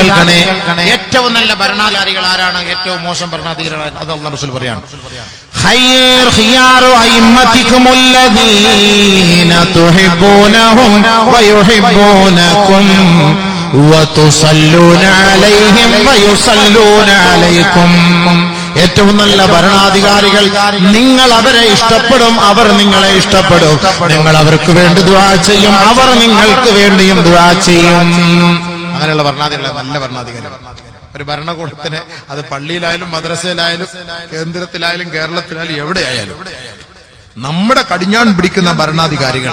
കേൾക്കണേ. ഏറ്റവും നല്ല ഭരണാധികാരികൾ ആരാണ്, ഏറ്റവും മോശം ഭരണാധികാരികൾ അത് അല്ലാഹു റസൂൽ പറയാണ്. ഖിയാറു അയിമ്മത്തികുമുല്ലദീന തുഹിബ്ബൂനഹും വയുഹിബ്ബൂനകും വതുസല്ലൂന അലൈഹിം വയുസല്ലൂന അലൈക്കും. ഏറ്റവും നല്ല ഭരണാധികാരികൾ, നിങ്ങൾ അവരെ ഇഷ്ടപ്പെടും, അവർ നിങ്ങളെ ഇഷ്ടപ്പെടും. നിങ്ങൾ അവർക്ക് വേണ്ടി ദുആ ചെയ്യും, അവർ നിങ്ങൾക്ക് വേണ്ടിയും ദുആ ചെയ്യും. അങ്ങനെയുള്ള ഭരണാധികാരികൾ നല്ല ഭരണാധികാരി. ഒരു ഭരണകൂടത്തിന് അത് പള്ളിയിലായാലും മദ്രസയിലായാലും കേന്ദ്രത്തിലായാലും കേരളത്തിലായാലും എവിടെയായാലും നമ്മുടെ കടിഞ്ഞാൺ പിടിക്കുന്ന ഭരണാധികാരികൾ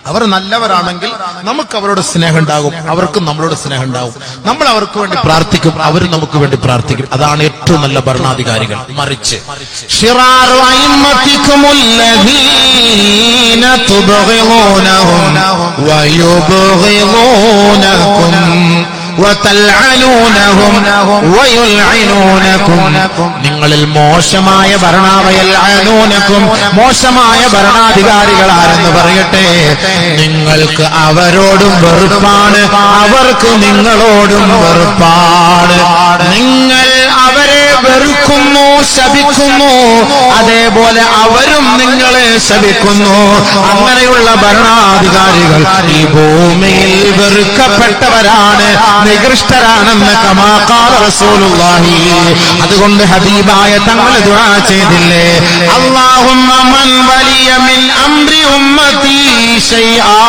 അവർ നല്ലവരാണെങ്കിൽ നമുക്ക് അവരോട് സ്നേഹം ഉണ്ടാകും, അവർക്കും നമ്മളോട് സ്നേഹം ഉണ്ടാകും. നമ്മൾ അവർക്ക് വേണ്ടി പ്രാർത്ഥിക്കും, അവർ നമുക്ക് വേണ്ടി പ്രാർത്ഥിക്കും. അതാണ് ഏറ്റവും നല്ല ഭരണാധികാരികൾ. മറിച്ച് ശിറാറു അയിമ്മത്തികുമുല്ലദീന തുബ്ഗിളൂനഹും വയുബ്ഗിളൂനകും വതൽഅനൂനഹും വയുൽഅനൂനകും. നിങ്ങളിൽ മോശമായ ഭരണാധികാരികളാരെന്ന് പറയട്ടെ. നിങ്ങൾക്ക് അവരോടും വെറുപ്പാണ്, അവർക്ക് നിങ്ങളോടും വെറുപ്പാണ്. നിങ്ങൾ അവരെ വെറുക്കുന്നു, ശപിക്കുന്നു, അതേപോലെ അവരും നിങ്ങളെ ശപിക്കുന്നു. അങ്ങനെയുള്ള ഭരണാധികാരികൾ ഈ ഭൂമിയിൽ വെറുക്കപ്പെട്ടവരാണ്, നികൃഷ്ടരാണെന്ന് കമാ ഖാല റസൂലുള്ളാഹി. അതുകൊണ്ട് ഹബീബായ തങ്ങൾ ദുആ ചെയ്തില്ലേ, അല്ലാഹുമ്മ മൻ വലിയ മിൻ അംരി ഉമ്മത്തി ശൈആ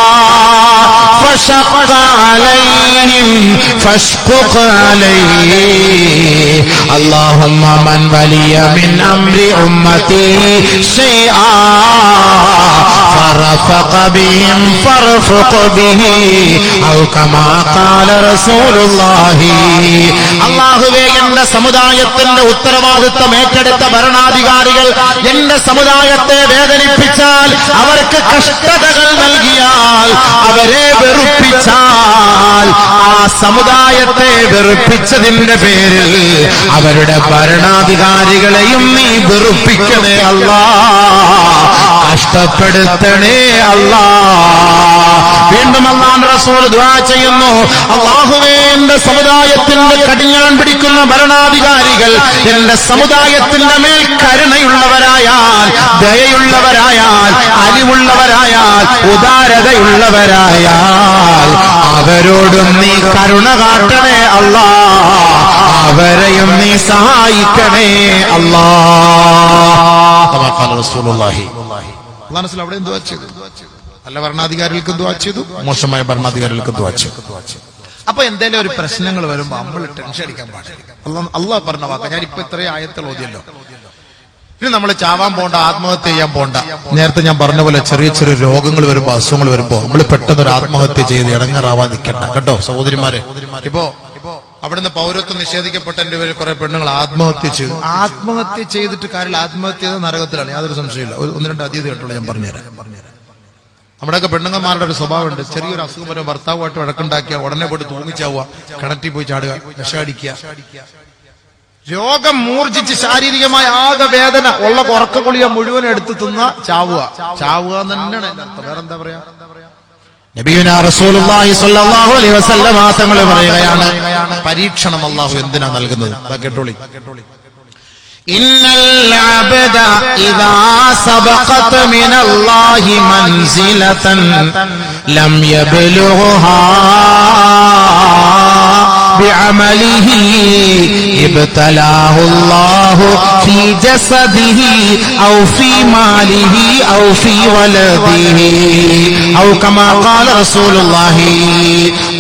ഫശഖ അലൈഹിം ഫശ്ഖുഖ അലൈഹി. അല്ലാഹുമ്മ മൻ വലിയ മിൻ അംരി ഉമ്മത്തി ശൈആ ഫറഫഖ ബിഹിം ഫർഫഖ ബിഹി ഔ കമാ ഖാല റസൂലുള്ളാഹി. അല്ലാഹുവേ, എന്റെ സമുദായത്തിന്റെ ഉത്തരവാദിത്വം ഏറ്റെടുത്ത ഭരണാധികാരികൾ എന്റെ സമുദായത്തെ വേദനിപ്പിച്ചാൽ, അവർക്ക് കഷ്ടതകൾ നൽകിയാൽ, അവരെ വെറുപ്പിച്ചാൽ, ആ സമുദായത്തെ വെറുപ്പിച്ചതിന്റെ പേരിൽ അവരുടെ ഭരണാധികാരികളെയും നീ വെറുപ്പിക്കണേ അല്ലാ, കഷ്ടപ്പെടുത്തണേ അല്ലാ. വീണ്ടും അല്ലാഹുവിന്റെ റസൂൽ ദുആ ചെയ്യുന്നു, അല്ലാഹുവേ, എന്റെ സമുദായത്തിന്റെ കടിഞ്ഞാൺ പിടിക്കുന്ന ഭരണാധികാരികൾ എന്റെ സമുദായത്തിന്റെ മേൽ കരുണയുള്ളവരായാൽ, ദയയുള്ളവരായാൽ, അലിവുള്ളവരായാൽ, ഉദാരതയുള്ളവരായാൽ അവരോടും നീ കരുണ കാട്ടണേ അല്ലാ, അവരെയും നീ സഹായിക്കണേ അല്ലാ. റസൂലുള്ളാഹി അവിടെ ദുആ ചെയ്തു. നല്ല ഭരണാധികാരികൾക്കും ദുആ ചെയ്തു, മോശമായ ഭരണാധികാരികൾക്കും ദുആ ചെയ്തു. അപ്പൊ എന്തെങ്കിലും ഒരു പ്രശ്നങ്ങൾ വരുമ്പോ നമ്മൾ ടെൻഷൻ അടിക്കാൻ പാടില്ല. അള്ളാഹ് പറഞ്ഞ വാക്ക, ഞാൻ ഇപ്പൊ ഇത്രയും ആയത്തുകൾ ഓതിയല്ലോ. ഇനി നമ്മൾ ചാവാൻ പോണ്ട, ആത്മഹത്യ ചെയ്യാൻ പോണ്ട. നേരത്തെ ഞാൻ പറഞ്ഞ പോലെ ചെറിയ ചെറിയ രോഗങ്ങൾ വരുമ്പോ, അസുഖങ്ങൾ വരുമ്പോ നമ്മൾ പെട്ടെന്ന് ഒരു ആത്മഹത്യ ചെയ്ത് ഇടങ്ങാറാവാൻ നിൽക്കണ്ട കേട്ടോ സഹോദരിമാരെ. ഇപ്പോ അവിടുന്ന് പൗരത്വം നിഷേധിക്കപ്പെട്ട എന്റെ പേര് കുറെ പെണ്ണുങ്ങൾ ആത്മഹത്യ ചെയ്തു. ആത്മഹത്യ ചെയ്തിട്ട് കാര്യമില്ല, ആത്മഹത്യ ചെയ്ത നരകത്തിലാണ്, യാതൊരു സംശയമില്ല. ഒന്ന് രണ്ട് അതീത് കേട്ടുള്ള ഞാൻ പറഞ്ഞുതരാം. നമ്മുടെയൊക്കെ പെണ്ണുങ്ങന്മാരുടെ ഒരു സ്വഭാവമുണ്ട്, ചെറിയൊരു അസുഖം വരും, ഭർത്താവുമായിട്ട് വഴക്കുണ്ടാക്കിയ ഉടനെ പോയിട്ട് തൂങ്ങിച്ചാവുക, കിണറ്റിൽ പോയി ചാടുക, വിഷാടിക്കുക. രോഗം മൂർജിച്ച് ശാരീരികമായ ആകെ വേദന ഉള്ള ഉറക്ക ഗുളിക മുഴുവൻ എടുത്ത് തിന്ന ചാവുക തന്നെയാണ് എന്റെ അർത്ഥം. വേറെന്താ പറയാ? നബിയുനാ റസൂലുള്ളാഹി സ്വല്ലല്ലാഹു അലൈഹി വസല്ലം തങ്ങൾ പറയുകയാണ്, പരീക്ഷണം അല്ലാഹു എന്തിനാ നൽകുന്നത്? കേട്ടോളി. ഇന്നൽ അബ്ദ ഇദാ സബഖത മിനല്ലാഹി മൻസിലതൻ ലം യബ്ലുഹാ بعمله ابتلاه الله في جسده أو في ماله أو في ولده أو كما قال رسول الله.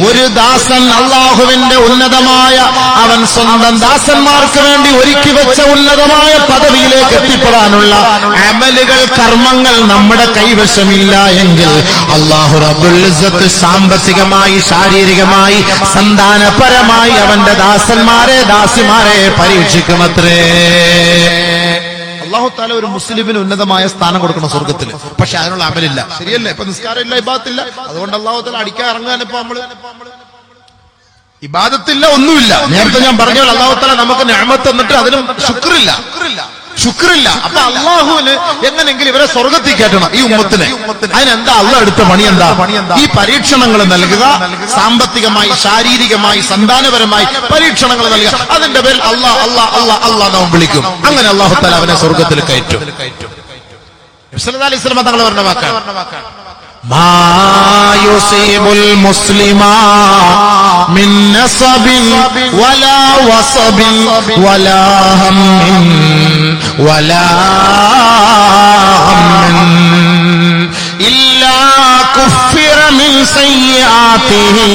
ഒരു ദാസൻ അല്ലാഹുവിന്റെ ഉന്നതമായ, അവൻ സ്വന്തം ദാസന്മാർക്ക് വേണ്ടി ഒരുക്കി വെച്ച ഉന്നതമായ പദവിയിലേക്ക് എത്തിപ്പെടാനുള്ള അമലുകൾ, കർമ്മങ്ങൾ നമ്മുടെ കൈവശമില്ല എങ്കിൽ അല്ലാഹു റബ്ബുൽ ഇസ്സത്ത് സാമ്പത്തികമായി, ശാരീരികമായി, സന്താനപരമായി അവന്റെ ദാസന്മാരെ, ദാസിമാരെ പരീക്ഷിക്കുമത്രേ. അല്ലാഹു തആല ഒരു മുസ്ലിമിന് ഉന്നതമായ സ്ഥാനം കൊടുക്കണം സ്വർഗത്തിൽ. പക്ഷെ അതിനുള്ള അമലില്ല. ശരിയല്ലേ? ഇപ്പൊ നിസ്കാരമില്ല, ഇബാദത്തില്ല. അതുകൊണ്ട് അല്ലാഹു തആല അടിക്കാൻ ഇറങ്ങാൻ ഇപ്പൊ നമ്മള് ഇബാദത്തില്ല, ഒന്നുമില്ല. നേരത്തെ ഞാൻ പറഞ്ഞ അല്ലാഹു തആല നമുക്ക് നിഅമത്ത് തന്നിട്ട് അതിനും ശുക്രില്ല. ശുക്രില്ല. അപ്പൊ അള്ളാഹുവിന് എങ്ങനെങ്കിലും ഇവരെ സ്വർഗത്തിൽ കയറ്റണം ഈ ഉമ്മത്തിനെ. അതിനെന്താ അള്ളാഹ് എടുത്ത പണി? എന്താ? ഈ പരീക്ഷണങ്ങൾ നൽകുക, സാമ്പത്തികമായി, ശാരീരികമായി, സന്താനപരമായി പരീക്ഷണങ്ങൾ നൽകുക. അതിന്റെ പേരിൽ അള്ളാഹ് അള്ളാഹ് അള്ളാഹ് അള്ളാഹ് നാം വിളിക്കും. അങ്ങനെ അള്ളാഹു തആല അവനെ സ്വർഗത്തിൽ കയറ്റും. സല്ലല്ലാഹു അലൈഹി വസല്ലം തങ്ങൾ പറഞ്ഞ വാക്കാണ്, മാ യുസീബുൽ മുസ്ലിമാ മിൻ നസബിൻ വലാ വസബിൻ വലാ ഹമ്മിൻ വലാ ഹമ്മിൻ ഇല്ലാ കുഫിറ മിൻ സയ്യിആതിഹി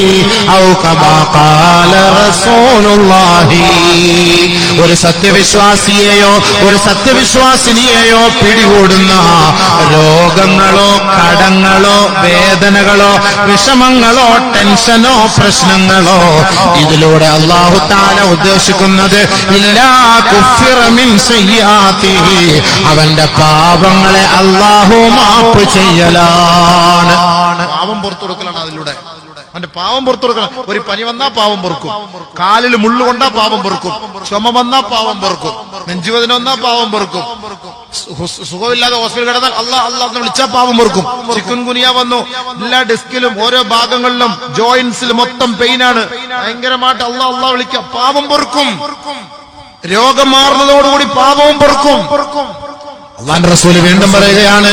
ഔ കമാ ഖാല റസൂലുള്ളാഹി. ഒരു സത്യവിശ്വാസിയെയോ ഒരു സത്യവിശ്വാസിനിയെയോ പിടികൂടുന്ന രോഗങ്ങളോ കടങ്ങളോ വേദനകളോ വിഷമങ്ങളോ ടെൻഷനോ പ്രശ്നങ്ങളോ ഇതിലൂടെ അല്ലാഹു തആല ഉദ്ദേശിക്കുന്നത് ഇല്ലാ കുഫിറ മിൻ സയ്യിആതിഹി, അവന്റെ പാപങ്ങളെ അല്ലാഹു മാപ്പ് ചെയ്യലാണ്. പാപം പുറത്തു കൊടുക്കലാണ് അതിലൂടെ. അവന്റെ പാവം പുറത്തു കൊടുക്കണം. ഒരു പനി വന്നാ പാവം പൊറുക്കും, കാലിൽ മുള്ളു കൊണ്ടാ പാവം പൊറുക്കും, ചുമ വന്നാ പാവം പൊറുക്കും, നെഞ്ചുവേദന വന്നാ പാവം പൊറുക്കും, സുഖമില്ലാതെ ഹോസ്പിറ്റൽ കിടന്നാൽ അല്ലാഹ് അല്ലാഹ് എന്ന് വിളിച്ചാൽ പാവം പൊറുക്കും. ചിക്കൻ ഗുനിയ വന്നു, എല്ലാ ഡിസ്കിലും ഓരോ ഭാഗങ്ങളിലും ജോയിന്റ്സിലും മൊത്തം പെയിനാണ്, ഭയങ്കരമായിട്ട് അല്ലാഹ് അല്ലാഹ് വിളിക്കുക, പാവം പൊറുക്കും. രോഗം മാറുന്നതോടുകൂടി പാവവും പൊറുക്കും. അല്ലാഹുവിന്റെ റസൂൽ വീണ്ടും പറയുകയാണ്,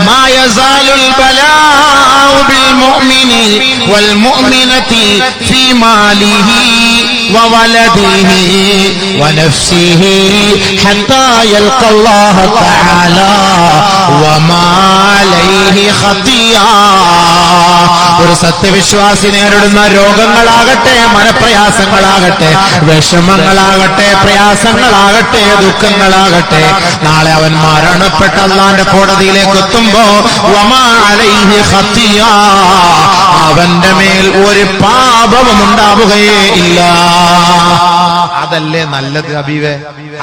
മാ യസാലുൽ ബലാഉ ബിൽ മുഅ്മിനി വൽ മുഅ്മിനതി ഫീ മാലിഹി വവലദിഹി വനഫ്സിഹി ഹത്താ യൽഖല്ലാഹ തആല വമാ അലൈഹി ഖതിയാ. ഒരു സത്യവിശ്വാസി നേരിടുന്ന രോഗങ്ങളാകട്ടെ, മനപ്രയാസങ്ങളാകട്ടെ, വിഷമങ്ങളാകട്ടെ, പ്രയാസങ്ങളാകട്ടെ, ദുഃഖങ്ങളാകട്ടെ, നാളെ അവൻ മരണപ്പെട്ട അല്ലാഹുവിന്റെ കോടതിയിലേക്ക് എത്തുമ്പോ വമാ അലൈഹി ഖതിയാ, അവന്റെ മേൽ ഒരു പാപവും ഉണ്ടാവുകയേ ഇല്ല. അതല്ലേ നല്ലത് ഹബീബേ?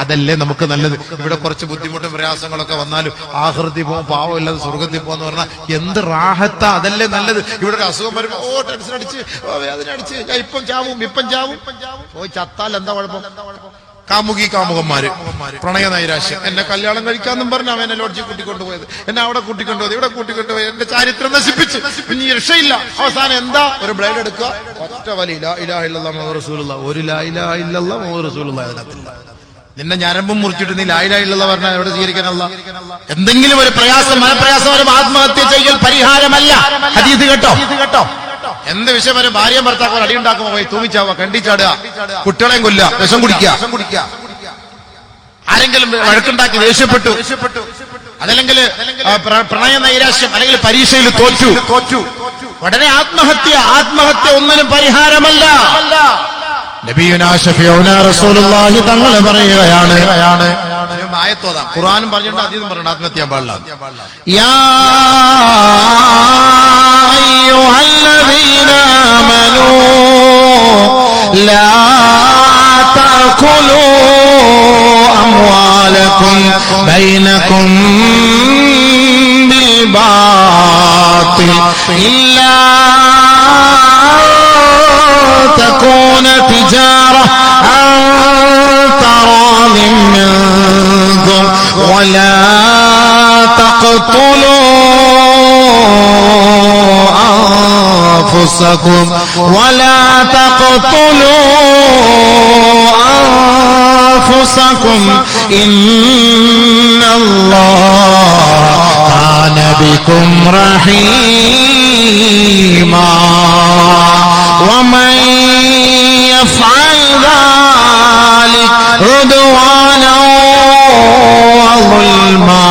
അതല്ലേ നമുക്ക് നല്ലത്? ഇവിടെ കുറച്ച് ബുദ്ധിമുട്ടും പ്രയാസങ്ങളൊക്കെ വന്നാലും ആഖിറത്തിൽ പോകും, പാവമില്ലാതെ സ്വർഗത്തിൽ പോകാന്ന് പറഞ്ഞാൽ എന്ത് റാഹത്താ. അതല്ലേ നല്ലത്? ഇവിടെ ഒരു അസുഖം വരുമ്പോ ടെൻഷൻ അടിച്ച് വേദന അടിച്ച് ഇപ്പം ചാവും പോയി ചത്താൽ എന്താ കുഴപ്പം? കാമുകി കാമുകന്മാര്, പ്രണയ നൈരാശ്യം, എന്നെ കല്യാണം കഴിക്കാന്നും പറഞ്ഞ് അവൻ എന്നെ ലോഡ്ജിൽ കൂട്ടിക്കൊണ്ടുപോയത്, എന്നെ അവിടെ കൂട്ടിക്കൊണ്ടുപോയത്, ഇവിടെ കൂട്ടിക്കൊണ്ടുപോയത്, എന്റെ ചരിത്രം നശിപ്പിച്ച് ഇനി രക്ഷയില്ല. അവസാനം എന്താ? ഒരു ബ്ലേഡ് എടുക്കുക, ഒറ്റ വലി ലാ ഇലാഹ ഇല്ലല്ലാഹ് മുഹമ്മദുർ റസൂലുള്ളാഹ്, ഒരു ലാ ഇലാഹ ഇല്ലല്ലാഹ് മുഹമ്മദുർ റസൂലുള്ളാഹ് അതിനകത്തില്ല. നിന്നെ ഞരമ്പും മുറിച്ചിട്ട് നീ ലാ ഇലാഹ ഇല്ലല്ലാഹ് പറഞ്ഞാൽ എവിടെ സ്വീകരിക്കാനല്ല? എന്തെങ്കിലും ഒരു പ്രയാസം, മനപ്രയാസം വരുമ്പോൾ ആത്മഹത്യ ചെയ്യൽ പരിഹാരമല്ല. ഹദീസ് കേട്ടോ? എന്ത് വിഷയം വരെ ഭാര്യയും ഭർത്താക്കൾ അടിയുണ്ടാക്കുമ്പോ പോയി തൂങ്ങിച്ചാവുക, കണ്ടിച്ചാടുക, കുട്ടികളെയും കൊല്ലുക, വിഷം കുടിക്കുക, ആരെങ്കിലും വഴക്കുണ്ടാക്കി ദേഷ്യപ്പെട്ടു, അതല്ലെങ്കിൽ പ്രണയ നൈരാശ്യം, അല്ലെങ്കിൽ പരീക്ഷയിൽ തോറ്റു, ഉടനെ ആത്മഹത്യ ഒന്നിനും പരിഹാരമല്ല. നബിയുനാ ശഫീഉനാ റസൂലുള്ളാഹി തങ്ങൾ പറയുകയാണ്, ആയത്തോതാം, ഖുർആനും പറഞ്ഞിട്ടുണ്ട്, ഹദീസും പറഞ്ഞിട്ടുണ്ട്, ആത്മഹത്യ പാടില്ല. യാ അയ്യുഹല്ലദീന ആമനൂ ലാ തഅകുലൂ അംവാലകും ബൈനകും ബിൽ ബാത്തിൽ ഇല്ലാ تكون تجارة عن تراض منكم ولا تقتلوا أنفسكم إن الله كان بكم رحيما ومن يفعل ذلك عدوانا وظلما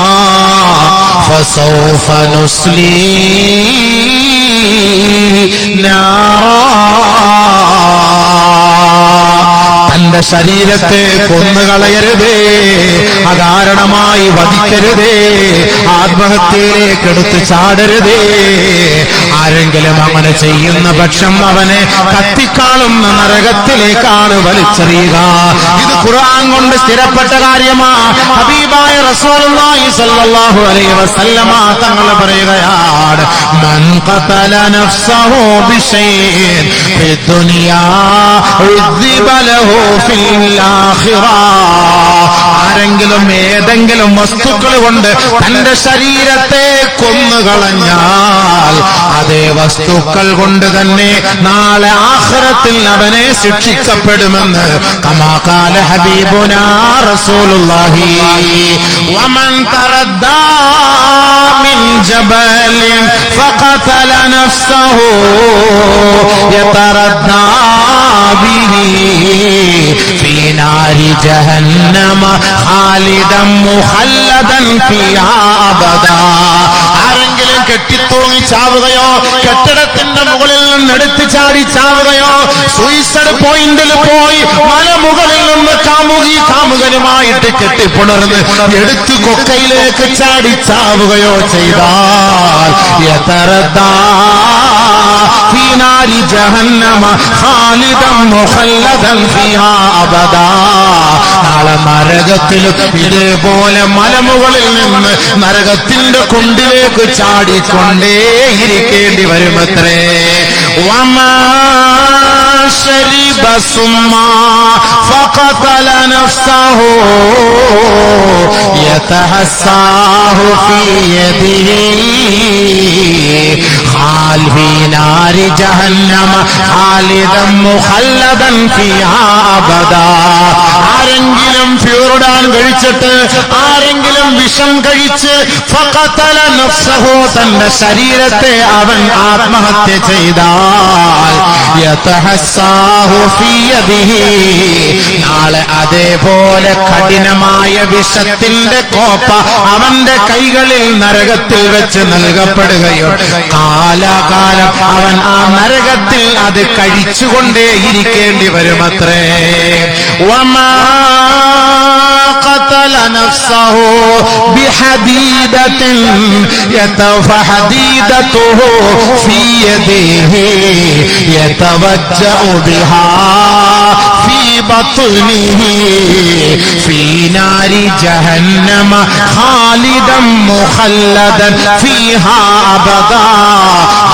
فسوف نصليه نارا. തന്റെ ശരീരത്തെ കൊന്നുകളയരുതേ, അകാരണമായി വധിക്കരുതേ, ആത്മഹത്യയിലേക്ക് എടുത്ത് ചാടരുതേ. ആരെങ്കിലും അങ്ങനെ ചെയ്യുന്ന പക്ഷം അവനെ കത്തിക്കാളുന്ന നരകത്തിലേക്കാണ് വലിച്ചെറിയുക. ഇത് ഖുർആൻ കൊണ്ട് സ്ഥിരപ്പെട്ട കാര്യമാ. ഹബീബായ റസൂലുള്ളാഹി സ്വല്ലല്ലാഹു അലൈഹി വസല്ലമ തങ്ങൾ പറയുകയാണ്, മൻ ഖതല നഫ്സഹു ബിശൈഇൻ ഫിദ്ദുനിയാ ഉദ്ദിബ ലഹു ഫിൽ ആഖിറ. ആരെങ്കിലും ഏതെങ്കിലും വസ്തുക്കൾ കൊണ്ട് തന്റെ ശരീരത്തെ കൊന്നുകളഞ്ഞാൽ അതേ വസ്തുക്കൾ കൊണ്ട് തന്നെ നാളെ ആഖിറത്തിൽ അവനെ ശിക്ഷിക്കപ്പെടുമെന്ന് കമാ ഖാല ഹബീബുനാ റസൂലുള്ളാഹി വമൻ തറദ്ദാ മിൻ ജബലിൻ ഫഖതല നഫ്സഹു യതറദ്ദാ ബിഹി ഫീ നാരി ജഹന്നമ ഖാലിദൻ മുഖല്ലദൻ ഫീഹാ അബദാ. ആരെങ്കിലും കെട്ടിത്തൂങ്ങി ചാവുകയോ കെട്ടിടത്തിന്റെ മുകളിൽ നിന്ന് എടുത്തു ചാടി ചാവുകയോ സൂയിസൈഡ് പോയിന്റിൽ പോയി മലമുകളിൽ നിന്ന് കാമുകനുമായിട്ട് കെട്ടിപ്പുണർന്ന് എടുത്തു കൊക്കയിലേക്ക് ചാടി ചാവുകയോ ചെയ്താൽ യതറദ്ദാ ഫീ നാരി ജഹന്നമ ഖാലിദൻ മുഖല്ലദൻ ഫീഹാ അബദാ. നാളെ നരകത്തിലും ഇതേപോലെ മലമുകളിൽ നിന്ന് നരകത്തിന്റെ കുണ്ടിലേക്ക് ചാടിക്കൊണ്ടേയിരിക്കേണ്ടി വരുമത്രേ. വമാ ശരിബ സുമ്മാ ഫഖതല നഫ്സഹു യതഹസ്സാഹു ഫീ യദിഹി ഖാൽ ഫീ നാരി ജഹന്നമ ഖാലിദൻ മുഖല്ലദൻ ഫീഹാ അബദാ. ആരെങ്കിലും ഫ്യൂറിഡാൻ കഴിച്ചിട്ട് ആരെങ്കിലും വിഷം കഴിച്ച് ഫഖതല നഫ്സഹു തന്റെ ശരീരത്തെ അവൻ ആത്മഹത്യ ചെയ്താൽ യതഹസ്സാഹു ഫീ യദിഹി നാളെ അതേപോലെ കഠിനമായ വിഷത്തിന്റെ കോപ്പ അവന്റെ കൈകളിൽ നരകത്തിൽ വെച്ച് നൽകപ്പെടുകയോ കാലാകാലം അവൻ ആ നരകത്തിൽ അത് കഴിച്ചുകൊണ്ടേയിരിക്കേണ്ടി വരുമത്രേ. വമാ قتل نفسه بحديدة فحديدته في يده يتوجأ بها في بطنه في نار جهنم خالدا مخلدا فيها أبدا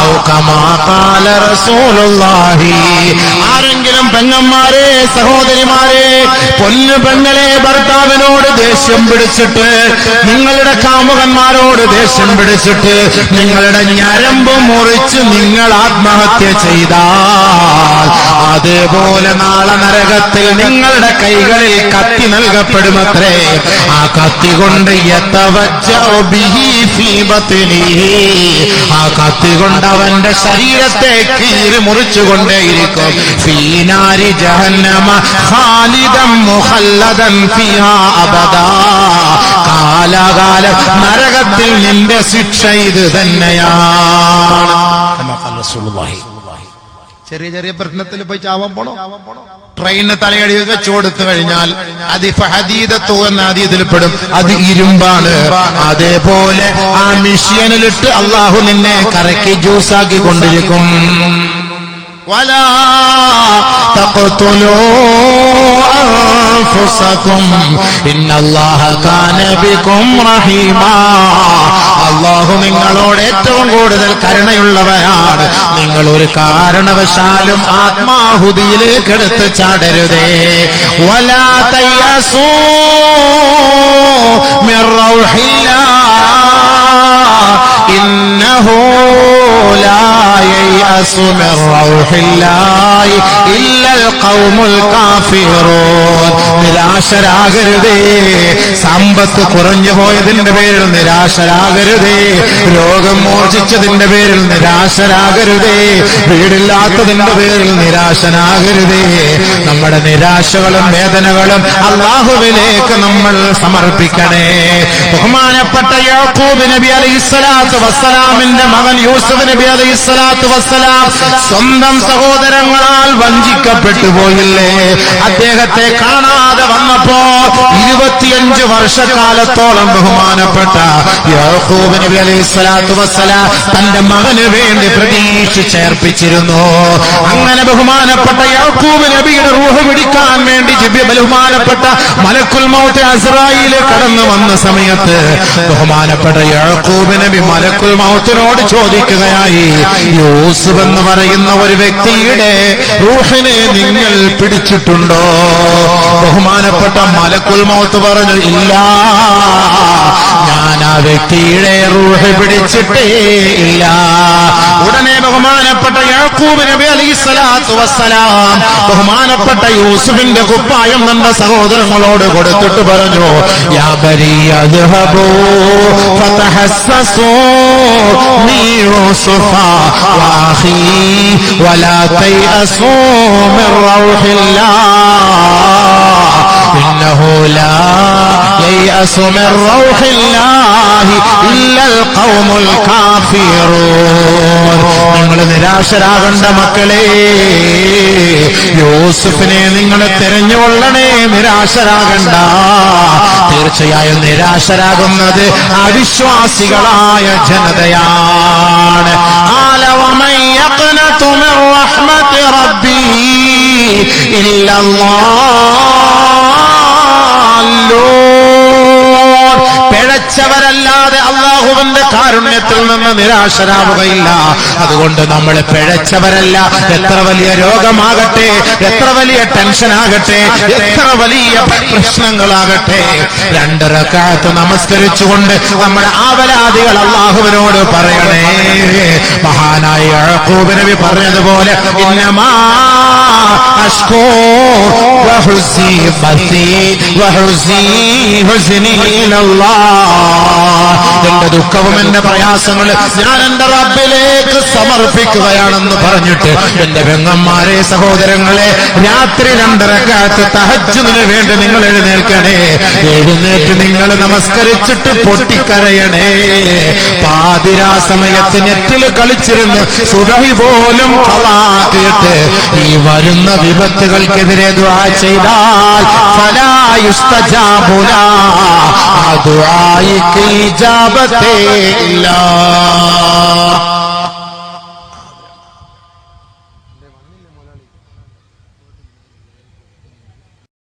أو كما قال رسول الله. ആരെങ്കിലും പെങ്ങന്മാരെ സഹോദരിമാരെ പൊന്നു പെങ്ങളെ ഭർത്താവിനോട് ദേഷ്യം പിടിച്ചിട്ട് നിങ്ങളുടെ കാമുകന്മാരോട് ദേഷ്യം പിടിച്ചിട്ട് നിങ്ങളുടെ ഞരമ്പ് മുറിച്ച് നിങ്ങൾ ആത്മഹത്യ ചെയ്താൽ അതേപോലെ നാളെ നരകത്തിൽ നിങ്ങളുടെ കൈകളിൽ കത്തി നൽകപ്പെടുമത്രേ. ആ കത്തി കൊണ്ട് ആ കത്തി കൊണ്ട് അവന്റെ ശരീരത്തെ കീറി മുറിച്ചുകൊണ്ടേയിരിക്കും. ഫീ നാരി ജഹന്നമ ഖാലിദൻ മുഖല്ലദൻ ഫീഹാ അബദാ. കാലാകാലം നരകത്തിൽ നിന്റെ ശിക്ഷ ഇത് തന്നെയാണ്. ചെറിയ ചെറിയ പ്രശ്നത്തിൽ പോയി ചാവാൻ പോണോ? ട്രെയിനിന് തലയടി വെച്ചു കൊടുത്തു കഴിഞ്ഞാൽ അത് ഫഹദീദത്തു എന്ന ഹദീസിൽ പെടും. അത് ഇരുമ്പാണ്. അതേപോലെ ആ മിഷ്യനിലിട്ട് അള്ളാഹു നിന്നെ കറക്കി ജ്യൂസാക്കി കൊണ്ടിരിക്കും. ولا تقتلوا أنفسكم إن الله كان بكم رحيما. അള്ളാഹു നിങ്ങളോട് ഏറ്റവും കൂടുതൽ കരുണയുള്ളവരാണ്. നിങ്ങൾ ഒരു കാരണവശാലും ആത്മാഹുതിയിലേക്ക് എടുത്ത് ചാടരുതേ. വലാ തയസൂ മിർ റൗഹില്ലാഹ് ഇന്നഹു ലാ യയഅസു മിർ റൗഹില്ലാഹി ഇല്ലൽ ഖൗമുൽ കാഫിറൂൻ. നിരാശരാകരുതേ. സമ്പത്ത് കുറഞ്ഞു പോയതിന്റെ പേരിൽ നിരാശരാകരുതേ. രോഗം മോചിച്ചതിന്റെ പേരിൽ നിരാശരാകരുതേ. വീടില്ലാത്തതിന്റെ പേരിൽ നിരാശനാകരുതേ. നമ്മുടെ നിരാശകളും വേദനകളും അല്ലാഹുവിലേക്ക് നമ്മൾ സമർപ്പിക്കണേ. ബഹുമാനപ്പെട്ട യാക്കൂബ് നബി അലൈഹിസ്സലാത്തു വസ്സലാമിന്റെ മകൻ യൂസുഫ് നബി അലൈഹിസ്സലാത്തു വസ്സലാം സ്വന്തം സഹോദരങ്ങളാൽ വഞ്ചിക്കപ്പെട്ടു പോയില്ലേ? അദ്ദേഹത്തെ കാണാതെ വന്നപ്പോ 25 വർഷക്കാലത്തോളം ബഹുമാനപ്പെട്ട യാക്കൂബ് നബി അലൈഹിസ്സലാത്തു വസ്സലാം തന്റെ മകന് വേണ്ടി പ്രതീക്ഷിച്ചേർപ്പിച്ചിരുന്നു. അങ്ങനെ ബഹുമാനപ്പെട്ട യാക്കൂബ് നബിയുടെ റൂഹ് പിടിക്കാൻ വേണ്ടി ബഹുമാനപ്പെട്ട മലക്കുൽ മൗത്ത് അസ്രായീൽ കടന്നു വന്ന സമയത്ത് ബഹുമാനപ്പെട്ട യാക്കൂബ് നബി മലക്കുൽ മൗത്തിനോട് ചോദിക്കുകയായി, യൂസുഫ് എന്ന് പറയുന്ന ഒരു വ്യക്തിയുടെ റൂഹിനെ നിങ്ങൾ പിടിച്ചിട്ടുണ്ടോ? ബഹുമാനപ്പെട്ട മലക്കുൽ മൗത്ത് പറഞ്ഞു, ഇല്ല, ഞാൻ ആ വ്യക്തിയുടെ റൂഹ് പിടിച്ചിട്ടേ ഇല്ല. ഉടനെ ബഹുമാനപ്പെട്ട യാക്കൂബ് നബി അലൈഹിസ്സലാത്തു വസ്സലാം ബഹുമാനപ്പെട്ട യൂസുഫിന്റെ കുപ്പായം നമ്മുടെ സഹോദരങ്ങളോട് കൊടുത്തിട്ട് പറഞ്ഞു, യാ ബനി അദ്ഹബൂ ഫതഹസ്സസൂ മിൻ യൂസുഫ വഅഖീ വലാ തയഅസൂ മിൻ റൗഹില്ലാഹ് ഇന്നഹു ലാ യയഅസു മിൻ റൗഹില്ലാഹി ഇല്ലൽ ഖൗമുൽ കാഫിറൂൻ. നിങ്ങൾ നിരാശരാകണ്ട മക്കളെ, യൂസുഫിനെ നിങ്ങൾ തിരഞ്ഞുകൊള്ളണേ, നിരാശരാകണ്ട. തീർച്ചയായും നിരാശരാകുന്നത് അവിശ്വാസികളായ ജനതയാണ്. ആലവമൻ യഖ്നതു മിൻ റഹ്മത്തി റബ്ബി ഇല്ലല്ലാഹ്. പിഴച്ചവരല്ലാതെ അല്ലാഹുവിന്റെ കാരുണ്യത്തിൽ നിന്ന് നിരാശരാവുകയില്ല. അതുകൊണ്ട് നമ്മൾ പിഴച്ചവരല്ല. എത്ര വലിയ രോഗമാകട്ടെ, എത്ര വലിയ ടെൻഷനാകട്ടെ, എത്ര വലിയ പ്രശ്നങ്ങളാകട്ടെ, 2 റക്അത്ത് നമസ്കരിച്ചുകൊണ്ട് നമ്മുടെ ആവലാദികൾ അല്ലാഹുവിനോട് പറയണേ. മഹാനായ യാക്കൂബ് നബി പറഞ്ഞതുപോലെ, ഇന്നമാ അഷ്കൂ വഹുസി ബസി വഹുസി ഹുസ്നി ഇലല്ലാഹ്. എന്റെ ദുഃഖവും എന്റെ പ്രയാസങ്ങളും ഞാൻ എന്റെ റബ്ബിലേക്ക് സമർപ്പിക്കുകയാണെന്ന് പറഞ്ഞിട്ട്, എന്റെ പെങ്ങന്മാരെ, സഹോദരങ്ങളെ, രാത്രി 2 റക്അത്ത് തഹജ്ജുദിന് വേണ്ടി നിങ്ങൾ എഴുന്നേൽക്കണേ. എഴുന്നേറ്റ് നിങ്ങൾ നമസ്കരിച്ചിട്ട് പൊട്ടിക്കരയണേ. പാതിരാ സമയത്ത് നെറ്റിൽ കളിച്ചിരുന്ന് സുബഹി പോലും ഖളാഖിട്ട് ഈ വരുന്ന വിപത്തുകൾക്കെതിരെ ദുആ ചെയ്താൽ ഫലാ യുസ്തജാബു ലഹു, ആ ദുആയിക്ക് ഇജാബത്തേ ഇല്ല.